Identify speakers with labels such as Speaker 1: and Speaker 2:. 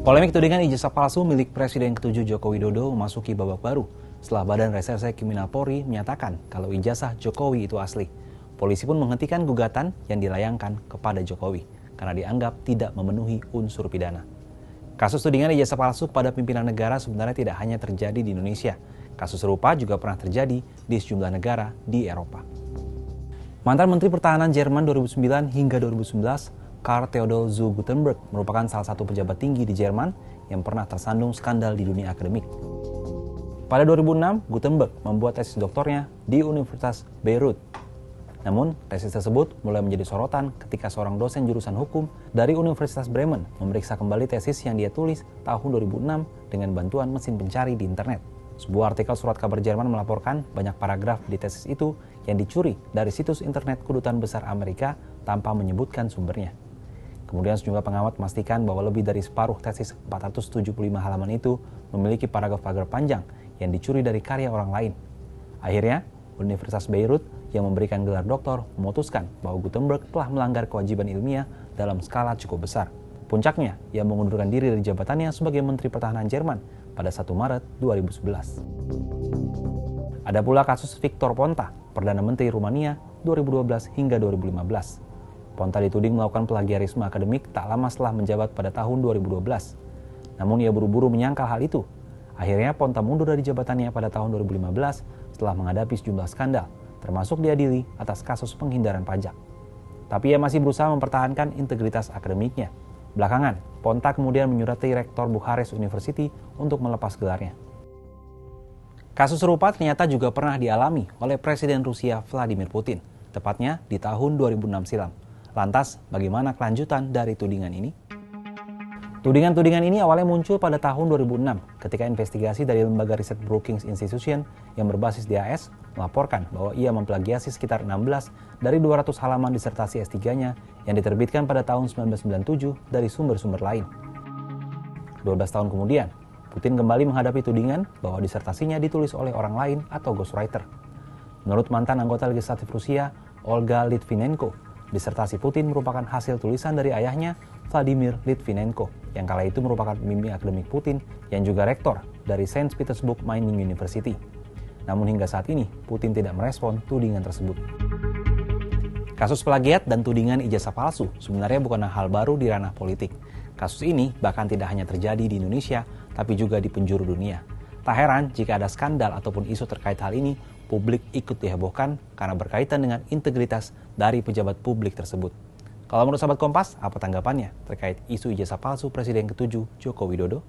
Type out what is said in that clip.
Speaker 1: Polemik tudingan ijazah palsu milik Presiden ke-7 Joko Widodo memasuki babak baru setelah Badan Reserse Kriminal Polri menyatakan kalau ijazah Jokowi itu asli. Polisi pun menghentikan gugatan yang dilayangkan kepada Jokowi karena dianggap tidak memenuhi unsur pidana. Kasus tudingan ijazah palsu kepada pimpinan negara sebenarnya tidak hanya terjadi di Indonesia. Kasus serupa juga pernah terjadi di sejumlah negara di Eropa. Mantan Menteri Pertahanan Jerman 2009 hingga 2011, Karl Theodor zu Guttenberg merupakan salah satu pejabat tinggi di Jerman yang pernah tersandung skandal di dunia akademik. Pada 2006, Guttenberg membuat tesis doktornya di Universitas Bayreuth. Namun, tesis tersebut mulai menjadi sorotan ketika seorang dosen jurusan hukum dari Universitas Bremen memeriksa kembali tesis yang dia tulis tahun 2006 dengan bantuan mesin pencari di internet. Sebuah artikel surat kabar Jerman melaporkan banyak paragraf di tesis itu yang dicuri dari situs internet Kedutaan Besar Amerika tanpa menyebutkan sumbernya. Kemudian sejumlah pengamat memastikan bahwa lebih dari separuh tesis 475 halaman itu memiliki paragraf-paragraf panjang yang dicuri dari karya orang lain. Akhirnya, Universitas Bayreuth yang memberikan gelar doktor memutuskan bahwa Guttenberg telah melanggar kewajiban ilmiah dalam skala cukup besar. Puncaknya, ia mengundurkan diri dari jabatannya sebagai Menteri Pertahanan Jerman pada 1 Maret 2011. Ada pula kasus Victor Ponta, Perdana Menteri Rumania 2012 hingga 2015. Ponta dituding melakukan plagiarisme akademik tak lama setelah menjabat pada tahun 2012. Namun ia buru-buru menyangkal hal itu. Akhirnya Ponta mundur dari jabatannya pada tahun 2015 setelah menghadapi sejumlah skandal, termasuk diadili atas kasus penghindaran pajak. Tapi ia masih berusaha mempertahankan integritas akademiknya. Belakangan, Ponta kemudian menyurati Rektor Bucharest University untuk melepas gelarnya. Kasus serupa ternyata juga pernah dialami oleh Presiden Rusia Vladimir Putin, tepatnya di tahun 2006 silam. Lantas, bagaimana kelanjutan dari tudingan ini? Tudingan-tudingan ini awalnya muncul pada tahun 2006 ketika investigasi dari lembaga riset Brookings Institution yang berbasis di AS melaporkan bahwa ia memplagiasi sekitar 16 dari 200 halaman disertasi S3-nya yang diterbitkan pada tahun 1997 dari sumber-sumber lain. 12 tahun kemudian, Putin kembali menghadapi tudingan bahwa disertasinya ditulis oleh orang lain atau ghostwriter. Menurut mantan anggota legislatif Rusia, Olga Litvinenko, disertasi Putin merupakan hasil tulisan dari ayahnya, Vladimir Litvinenko, yang kala itu merupakan pembimbing akademik Putin yang juga rektor dari Saint Petersburg Mining University. Namun hingga saat ini, Putin tidak merespon tudingan tersebut. Kasus plagiat dan tudingan ijazah palsu sebenarnya bukanlah hal baru di ranah politik. Kasus ini bahkan tidak hanya terjadi di Indonesia, tapi juga di penjuru dunia. Tak heran jika ada skandal ataupun isu terkait hal ini, publik ikut dihebohkan karena berkaitan dengan integritas dari pejabat publik tersebut. Kalau menurut sahabat Kompas, apa tanggapannya terkait isu ijazah palsu Presiden ke-7 Joko Widodo?